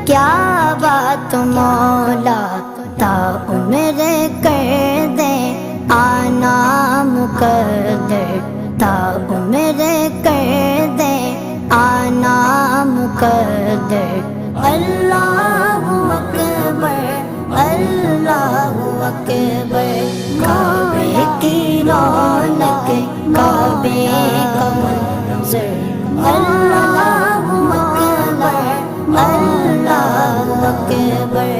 کیا بات مولا تا عمر کر دے آنا مقدر، تا عمر کر دے آنا مقدر۔ اللہ اکبر اللہ اکبر، کعبے کی رونق کعبے کا منظر، اللہ اکبر اللہ اکبر۔